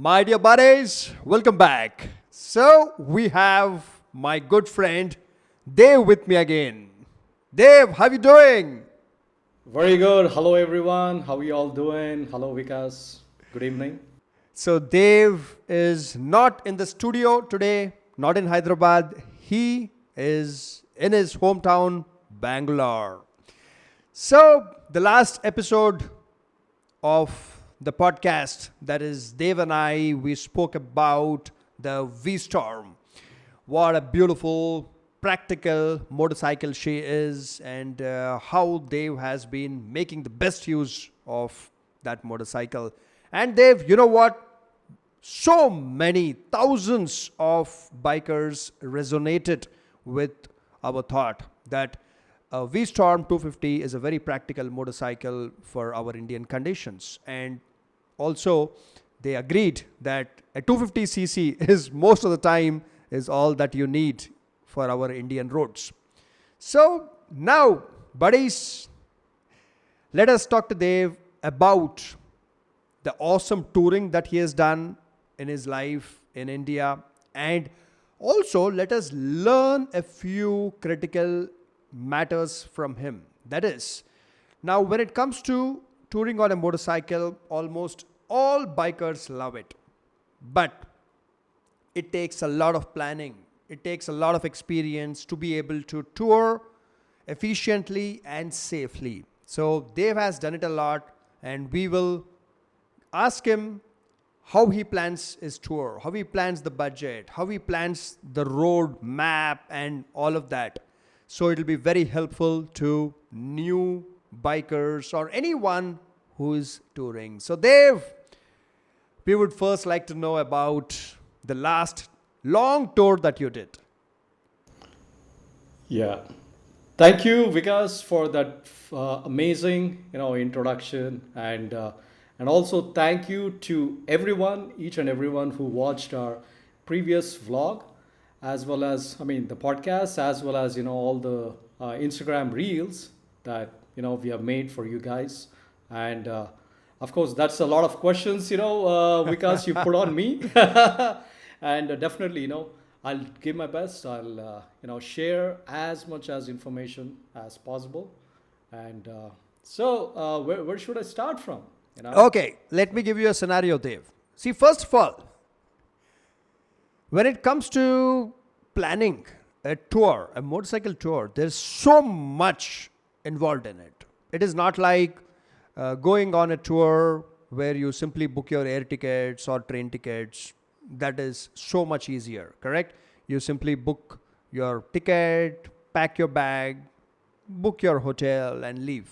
My dear buddies, welcome back. So, we have my good friend Dave with me again. Dave, how you doing? Very good. Hello, everyone. How are you all doing? Hello, Vikas. Good evening. So, Dave is not in the studio today, not in Hyderabad. He is in his hometown, Bangalore. So, the last episode of the podcast, that is Dave and I, we spoke about the V Storm. What a beautiful, practical motorcycle she is, and how Dave has been making the best use of that motorcycle. And Dave, you know what? So many thousands of bikers resonated with our thought that a V Storm 250 is a very practical motorcycle for our Indian conditions. And also, they agreed that a 250cc is most of the time is all that you need for our Indian roads. So now, buddies, let us talk to Dave about the awesome touring that he has done in his life in India, and also let us learn a few critical matters from him. That is, now when it comes to touring on a motorcycle, almost all bikers love it. But it takes a lot of planning, it takes a lot of experience to be able to tour efficiently and safely. So, Dave has done it a lot, and we will ask him how he plans his tour, how he plans the budget, how he plans the road map, and all of that. So, it'll be very helpful to new bikers or anyone who is touring. So, Dave, we would first like to know about the last long tour that you did. Yeah. Thank you, Vikas, for that amazing, introduction, and also thank you to everyone, each and everyone who watched our previous vlog, as well as the podcast, as well as all the Instagram reels that we have made for you guys, and of course that's a lot of questions, Vikas, you put on me, and definitely I'll give my best. I'll share as much as information as possible, and where should I start from? You know. Okay, let me give you a scenario, Dave. See, first of all, when it comes to planning a tour, a motorcycle tour, there's so much involved in it. It is not like going on a tour where you simply book your air tickets or train tickets. That is so much easier, correct? You simply book your ticket, pack your bag, book your hotel, and leave.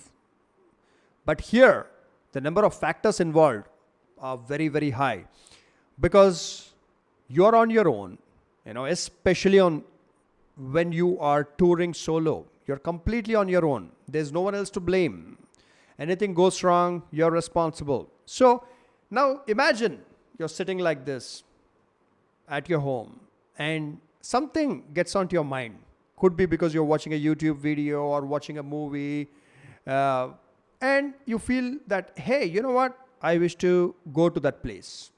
But here, the number of factors involved are very, very high because you're on your own, especially on when you are touring solo. You're completely on your own. There's no one else to blame. Anything goes wrong, you're responsible. So now imagine you're sitting like this at your home and something gets onto your mind. Could be because you're watching a YouTube video or watching a movie, uh, and you feel that, hey, you know what? I wish to go to that place.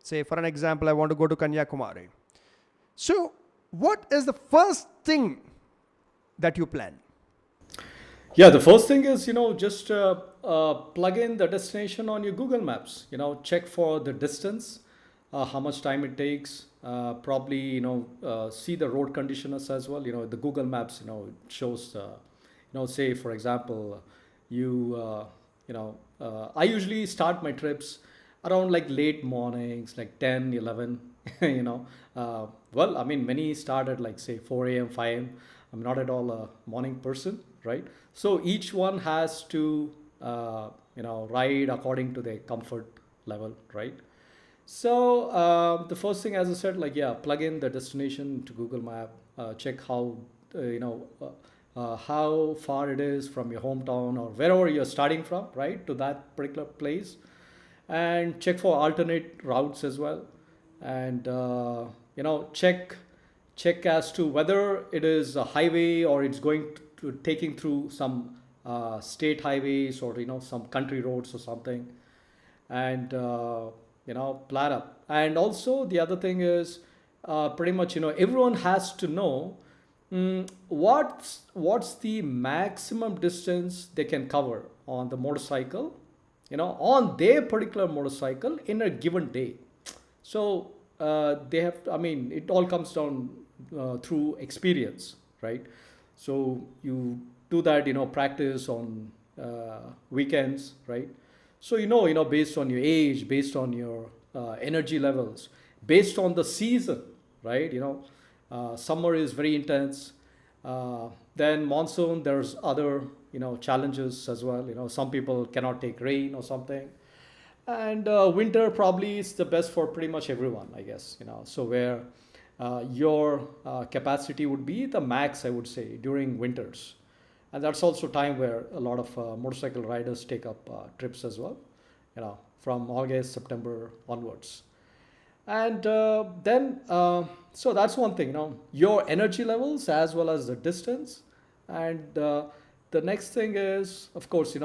Say, for an example, I want to go to Kanyakumari. So, what is the first thing that you plan? Yeah, the first thing is, just plug in the destination on your Google Maps. Check for the distance, how much time it takes. Probably, see the road conditions as well. The Google Maps, shows, say, for example, I usually start my trips around like late mornings, like 10, 11, well, many start at like, say, 4 a.m., 5 a.m. I'm not at all a morning person, right? So each one has to, ride according to their comfort level, right? So the first thing, as I said, like, yeah, plug in the destination to Google Map, check how far it is from your hometown or wherever you're starting from, right, to that particular place, and check for alternate routes as well, and check as to whether it is a highway or it's going to taking through some state highways or some country roads or something, and plan up. And also the other thing is, pretty much, everyone has to know, what's the maximum distance they can cover on the motorcycle, on their particular motorcycle in a given day. So they have to, I mean, it all comes down through experience, right? So you do that, practice on weekends, right? So based on your age, based on your energy levels, based on the season, right? Summer is very intense. Then monsoon, there's other challenges as well. Some people cannot take rain or something. And winter probably is the best for pretty much everyone, I guess. So where your capacity would be the max, I would say, during winters. And that's also time where a lot of motorcycle riders take up trips as well, from August, September onwards. And then so that's one thing, your energy levels as well as the distance. And the next thing is, of course,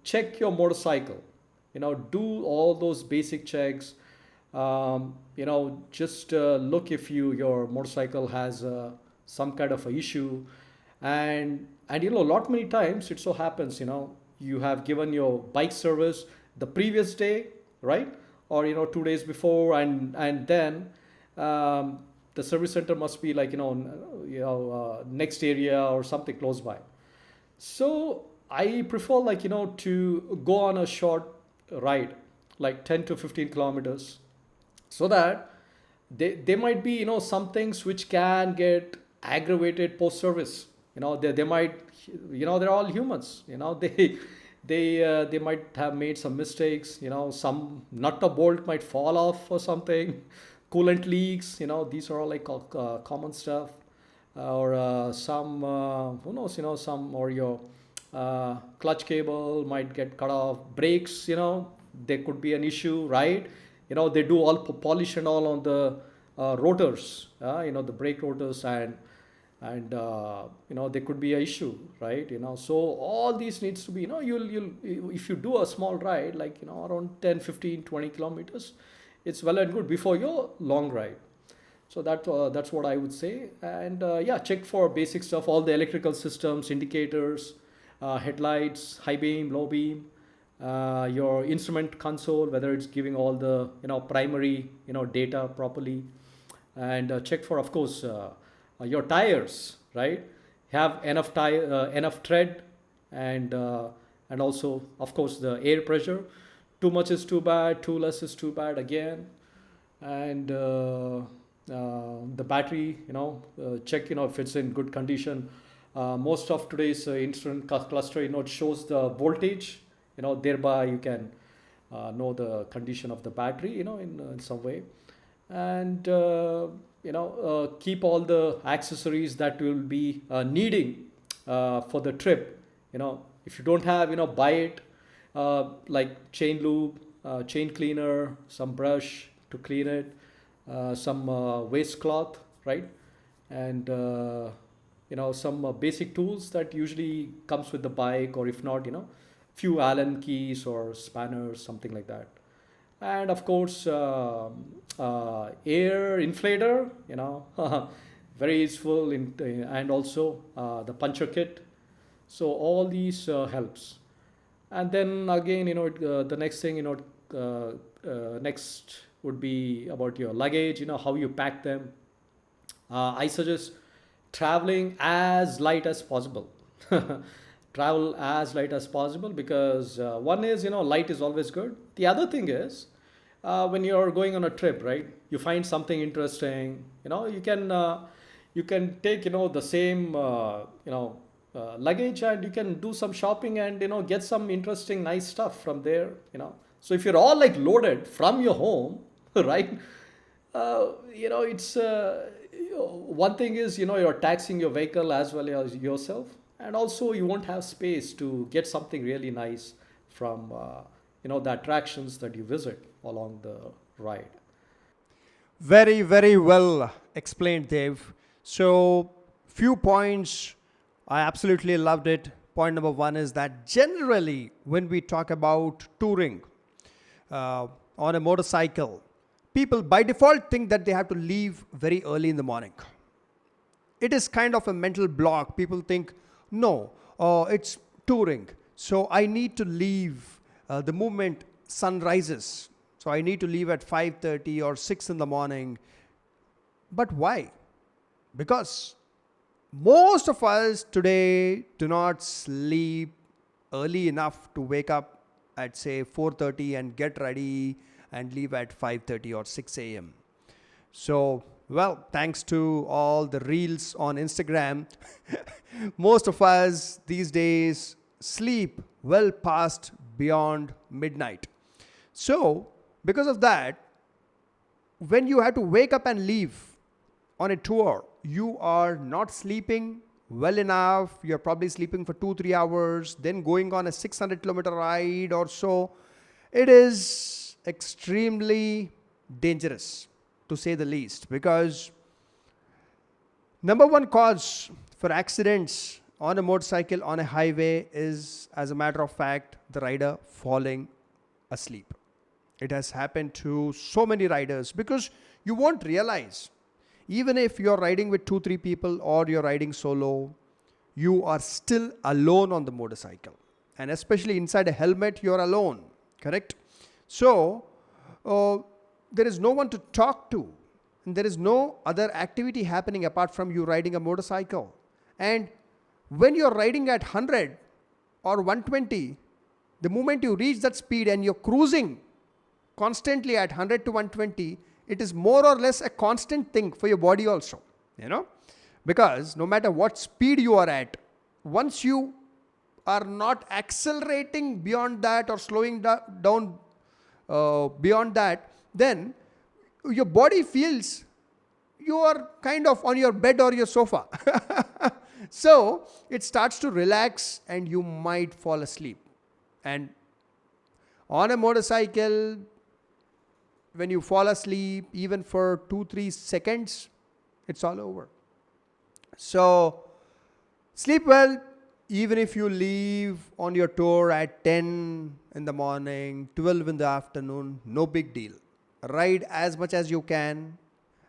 check your motorcycle. Do all those basic checks. Just look if your motorcycle has some kind of a issue. And a lot many times it so happens, you have given your bike service the previous day, right? Or 2 days before, and then the service center must be like next area or something close by. So I prefer, like, to go on a short ride, like 10 to 15 kilometers, so that they might be, some things which can get aggravated post service. They might, they're all humans. They might have made some mistakes. Some nut or bolt might fall off or something. Coolant leaks. These are all like common stuff. Or some who knows. Some, or your clutch cable might get cut off. Brakes. There could be an issue, right? They do all polish and all on the rotors. The brake rotors, and there could be a issue, right? So all these needs to be, you'll if you do a small ride, like around 10, 15, 20 kilometers, it's well and good before your long ride. So that's what I would say. And yeah, check for basic stuff, all the electrical systems, indicators, headlights, high beam, low beam, your instrument console, whether it's giving all the primary data properly. And check for, of course, your tires, right? Have enough enough tread, and also, of course, the air pressure. Too much is too bad, too less is too bad again. And the battery, check if it's in good condition. Most of today's instrument cluster, it shows the voltage. Thereby you can know the condition of the battery, in some way. And keep all the accessories that will be needing for the trip. If you don't have, buy it, like chain lube, chain cleaner, some brush to clean it, some waste cloth, right? And some basic tools that usually comes with the bike, or if not, few Allen keys or spanners, something like that. And of course, air inflator, very useful and also the puncher kit. So all these helps. And then again, the next thing, next would be about your luggage, how you pack them. I suggest traveling as light as possible. Travel as light as possible, because one is, light is always good. The other thing is, when you're going on a trip, right, you find something interesting, you can take, the same, luggage, and you can do some shopping, and, get some interesting, nice stuff from there, So if you're all like loaded from your home, right, it's one thing is, you're taxing your vehicle as well as yourself. And also you won't have space to get something really nice from, the attractions that you visit along the ride. Very, very well explained, Dave. So, few points. I absolutely loved it. Point number one is that generally, when we talk about touring, on a motorcycle, people by default think that they have to leave very early in the morning. It is kind of a mental block. People think, no, it's touring. So I need to leave the moment sun rises. So I need to leave at 5:30 or 6 in the morning. But why? Because most of us today do not sleep early enough to wake up at say 4:30 and get ready and leave at 5:30 or 6 a.m. So, well, thanks to all the reels on Instagram, most of us these days sleep well past beyond midnight. So, because of that, when you have to wake up and leave on a tour, you are not sleeping well enough. You're probably sleeping for 2 3 hours, then going on a 600-kilometer ride or so. It is extremely dangerous, to say the least, because number one cause for accidents on a motorcycle on a highway is, as a matter of fact, the rider falling asleep. It has happened to so many riders because you won't realize, even if you're riding with 2 3 people or you're riding solo, you are still alone on the motorcycle. And especially inside a helmet, you're alone, correct? So, there is no one to talk to. And there is no other activity happening apart from you riding a motorcycle. And when you're riding at 100 or 120, the moment you reach that speed and you're cruising constantly at 100 to 120, it is more or less a constant thing for your body also, because no matter what speed you are at, once you are not accelerating beyond that or slowing down beyond that, then your body feels you are kind of on your bed or your sofa. So it starts to relax and you might fall asleep. And on a motorcycle, when you fall asleep, even for 2 3 seconds, it's all over. So sleep well, even if you leave on your tour at 10 in the morning, 12 in the afternoon, no big deal. Ride as much as you can.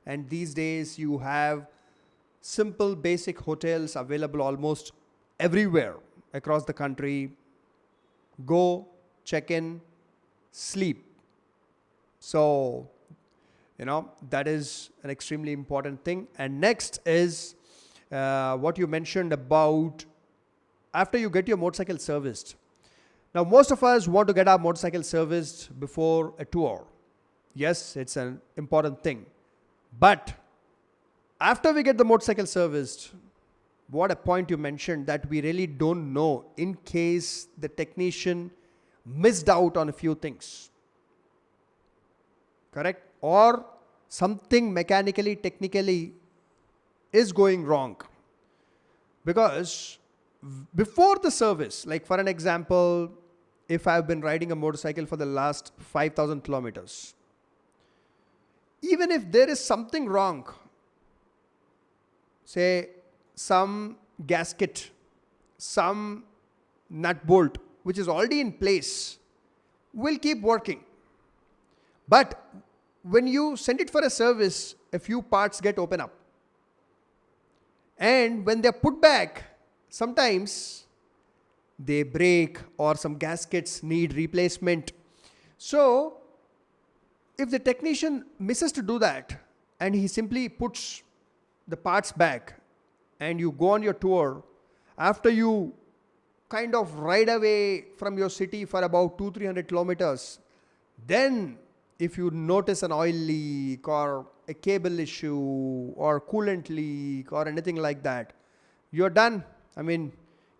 And these days you have simple basic hotels available almost everywhere across the country. Go, check in, sleep. So, that is an extremely important thing. And next is what you mentioned about after you get your motorcycle serviced. Now, most of us want to get our motorcycle serviced before a tour. Yes, it's an important thing. But after we get the motorcycle serviced, what a point you mentioned, that we really don't know in case the technician missed out on a few things. Correct? Or something mechanically, technically is going wrong. Because before the service, like for an example, if I've been riding a motorcycle for the last 5,000 kilometers, even if there is something wrong, say some gasket, some nut bolt, which is already in place, will keep working. But when you send it for a service, a few parts get open up. And when they're put back, sometimes they break or some gaskets need replacement. So, if the technician misses to do that and he simply puts the parts back and you go on your tour, after you kind of ride away from your city for about 200-300 kilometers, then if you notice an oil leak or a cable issue or coolant leak or anything like that, you're done. I mean,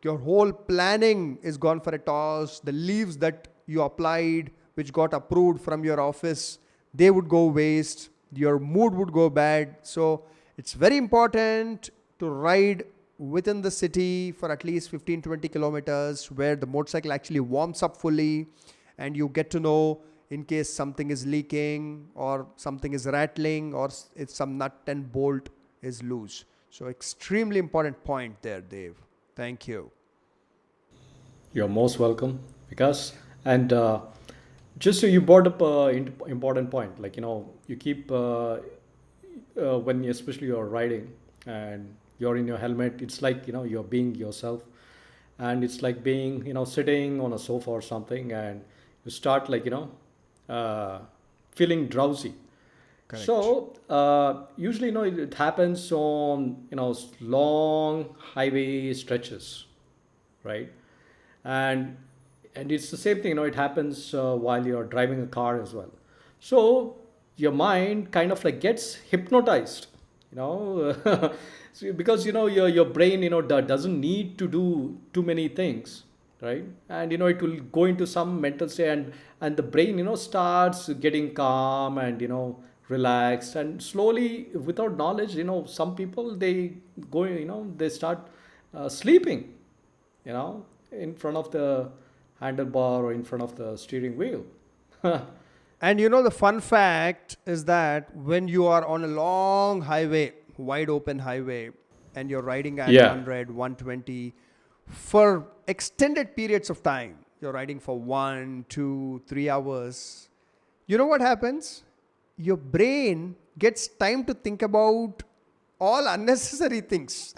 your whole planning is gone for a toss. The leaves that you applied, which got approved from your office, they would go waste. Your mood would go bad. So it's very important to ride within the city for at least 15-20 kilometers where the motorcycle actually warms up fully and you get to know in case something is leaking or something is rattling or if some nut and bolt is loose. So extremely important point there, Dave. Thank you. You're most welcome, Vikas. And Just so you brought up an important point, like you keep when especially you're riding and you're in your helmet, it's like you're being yourself, and it's like being sitting on a sofa or something, and you start like uh, feeling drowsy. Correct. So usually it happens on long highway stretches, right? and and it's the same thing, it happens while you're driving a car as well. So your mind kind of like gets hypnotized, you know so because your brain doesn't need to do too many things, right? And it will go into some mental state, and the brain starts getting calm and relaxed, and slowly, without knowledge, some people, they go, they start sleeping, in front of the handlebar or in front of the steering wheel. And the fun fact is that when you are on a long highway, wide open highway, and you're riding at Yeah. 100, 120 for extended periods of time, you're riding for 1, 2, 3 hours, you know what happens? Your brain gets time to think about all unnecessary things.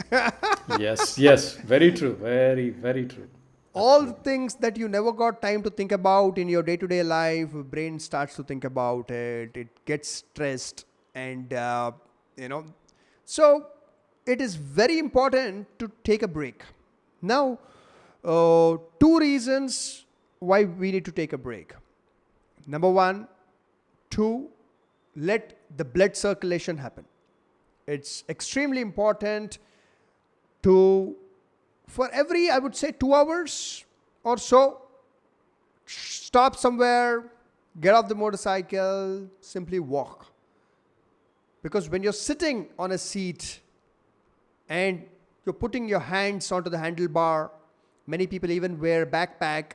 Yes, yes, very true, very, very true. All the Absolutely. things that you never got time to think about in your day-to-day life, brain starts to think about it gets stressed, and you know so it is very important to take a break. Now, two reasons why we need to take a break. Number one, to let the blood circulation happen. It's extremely important to, for every, I would say, 2 hours or so, stop somewhere, get off the motorcycle, simply walk. Because when you're sitting on a seat and you're putting your hands onto the handlebar, many people even wear a backpack.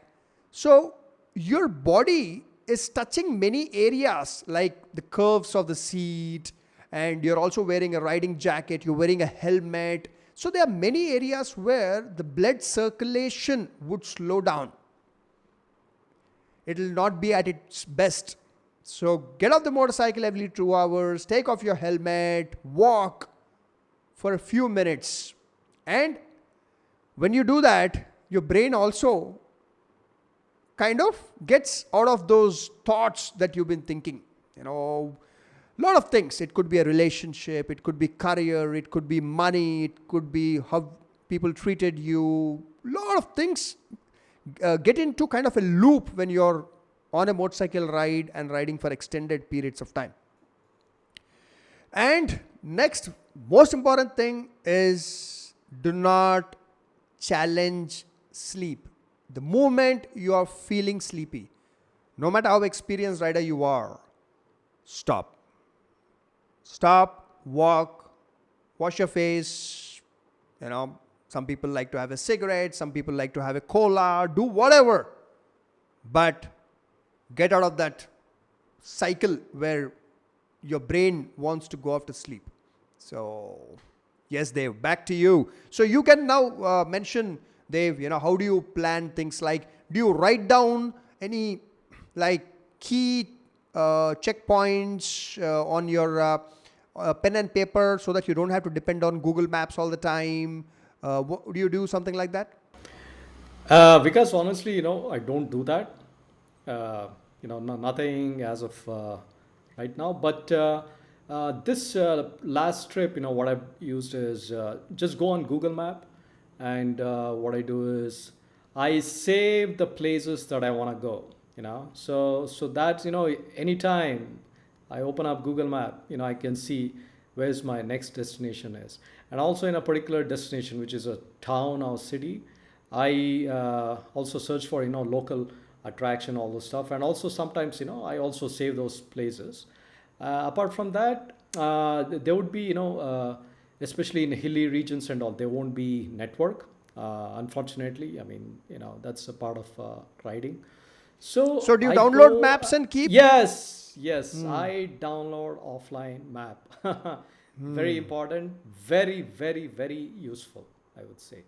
So your body is touching many areas like the curves of the seat, and you're also wearing a riding jacket, you're wearing a helmet. So there are many areas where the blood circulation would slow down. It will not be at its best. So get off the motorcycle every 2 hours, take off your helmet, walk for a few minutes. And when you do that, your brain also kind of gets out of those thoughts that you've been thinking. A lot of things. It could be a relationship, it could be career, it could be money, it could be how people treated you. A lot of things get into kind of a loop when you're on a motorcycle ride and riding for extended periods of time. And next, most important thing is, do not challenge sleep. The moment you are feeling sleepy, no matter how experienced rider you are, stop. Stop, walk, wash your face. Some people like to have a cigarette, some people like to have a cola, do whatever. But get out of that cycle where your brain wants to go off to sleep. So, yes, Dave, back to you. So, you can now mention, Dave, how do you plan things like, do you write down any like key checkpoints on your pen and paper so that you don't have to depend on Google Maps all the time? Do you do something like that? Because honestly, I don't do that. Nothing as of right now. But this last trip, what I've used is just go on Google Map, and what I do is I save the places that I want to go. So that's anytime I open up Google Map, I can see where's my next destination is, and also in a particular destination, which is a town or city, I also search for local attraction, all those stuff, and also sometimes I also save those places. Apart from that, there would be especially in hilly regions and all, there won't be network. Unfortunately, I mean that's a part of riding. So, So do you I download go. maps and keep? Yes, yes, I download offline map. Very important, very, very, very useful, I would say,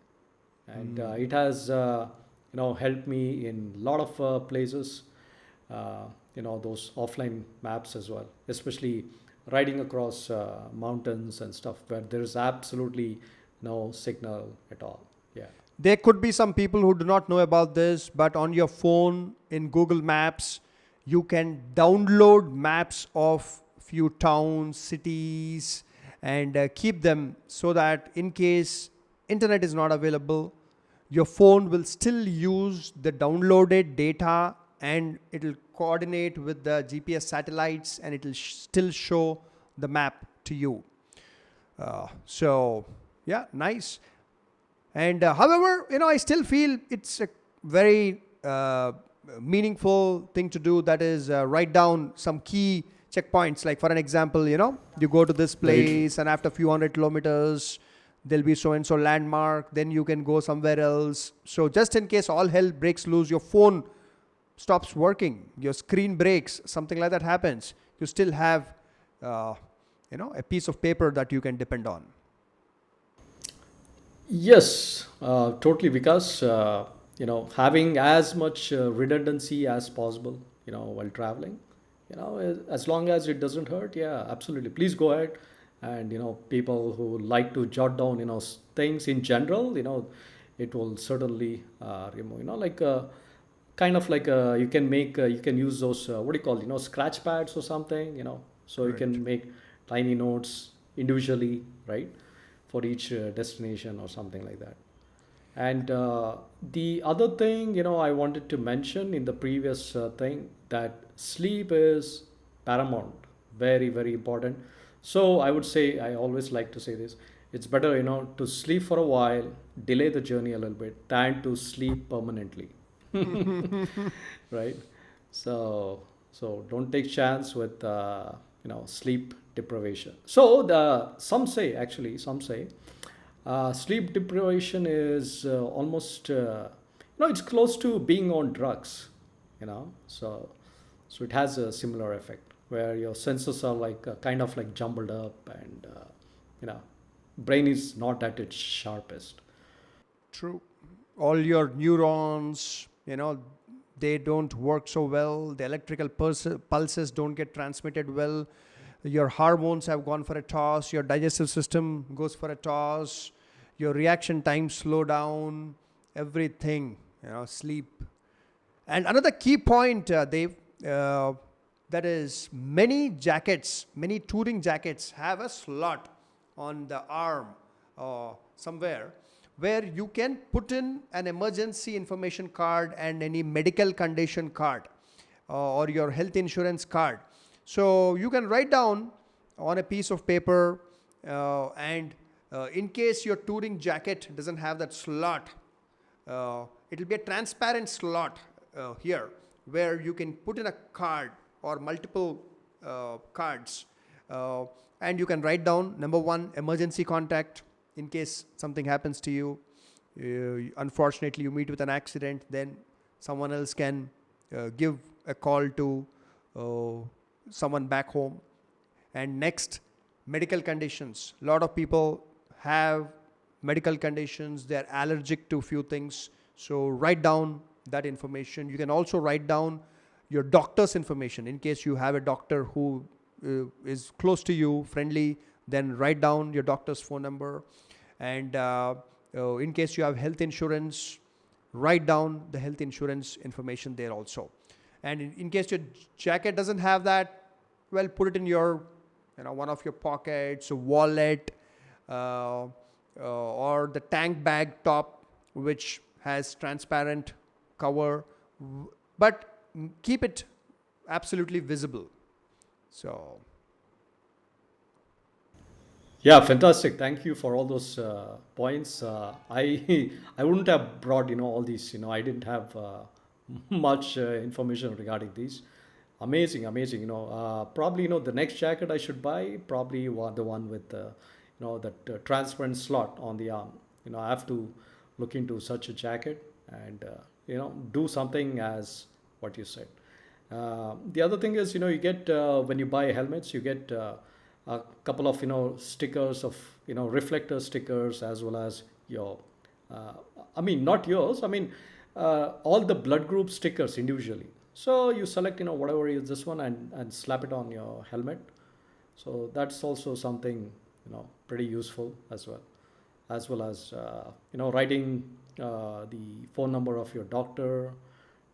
and it has helped me in a lot of places. uh, those offline maps as well, especially riding across mountains and stuff where there is absolutely no signal at all. Yeah. There could be some people who do not know about this, but on your phone in Google Maps, you can download maps of few towns, cities, and keep them so that in case internet is not available, your phone will still use the downloaded data and it will coordinate with the GPS satellites and it will still show the map to you. So, yeah, nice. And however, I still feel it's a very meaningful thing to do. That is, write down some key checkpoints. Like for an example, you go to this Very place, and after a few hundred kilometers, there'll be so and so landmark. Then you can go somewhere else. So just in case all hell breaks loose, your phone stops working, your screen breaks, something like that happens, you still have, a piece of paper that you can depend on. Yes, totally. Because having as much redundancy as possible, while traveling, as long as it doesn't hurt, yeah, absolutely. Please go ahead. And people who like to jot down, things in general, it will certainly remove. Like kind of like you can make you can use those what do you call, scratch pads or something, so you Correct. can make tiny notes individually, right, for each destination or something like that. And the other thing, I wanted to mention in the previous thing, that sleep is paramount, very, very important. So I would say, I always like to say this: it's better, to sleep for a while, delay the journey a little bit, than to sleep permanently, right? So don't take chance with sleep deprivation. So some say sleep deprivation is almost it's close to being on drugs, so it has a similar effect where your senses are like kind of like jumbled up, and you know brain is not at its sharpest. True. All your neurons, they don't work so well. The electrical pulses don't get transmitted well. Your hormones have gone for a toss. Your digestive system goes for a toss. Your reaction times slow down. Everything, sleep. And another key point, Dave, uh, that is many touring jackets have a slot on the arm somewhere where you can put in an emergency information card and any medical condition card or your health insurance card. So you can write down on a piece of paper, and in case your touring jacket doesn't have that slot, it will be a transparent slot here where you can put in a card or multiple cards, uh, and you can write down number one, emergency contact in case something happens to you. Unfortunately, you meet with an accident, then someone else can give a call to uh, someone back home. And next, medical conditions. A lot of people have medical conditions, they're allergic to few things. So write down that information. You can also write down your doctor's information in case you have a doctor who is close to you, friendly, then write down your doctor's phone number. And in case you have health insurance, write down the health insurance information there also. And in case your jacket doesn't have that, well, put it in your, one of your pockets, a wallet, or the tank bag top, which has transparent cover, but keep it absolutely visible. So, Yeah, fantastic. Thank you for all those points. I I wouldn't have brought all these. I didn't have much information regarding these. Amazing, amazing. Probably the next jacket I should buy, probably the one with that transparent slot on the arm. I have to look into such a jacket, and do something as what you said. The other thing is, you get when you buy helmets, you get a couple of stickers of reflector stickers, as well as your I mean, not yours, I mean all the blood group stickers individually. So you select, whatever is this one, and slap it on your helmet. So that's also something, pretty useful as well as, writing the phone number of your doctor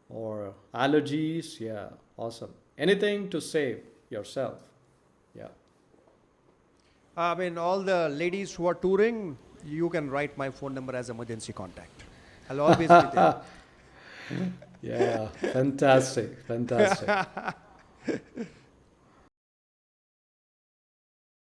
or allergies. Yeah, awesome. Anything to save yourself. Yeah. I mean, all the ladies who are touring, you can write my phone number as emergency contact. I'll always be there. Yeah, fantastic, fantastic.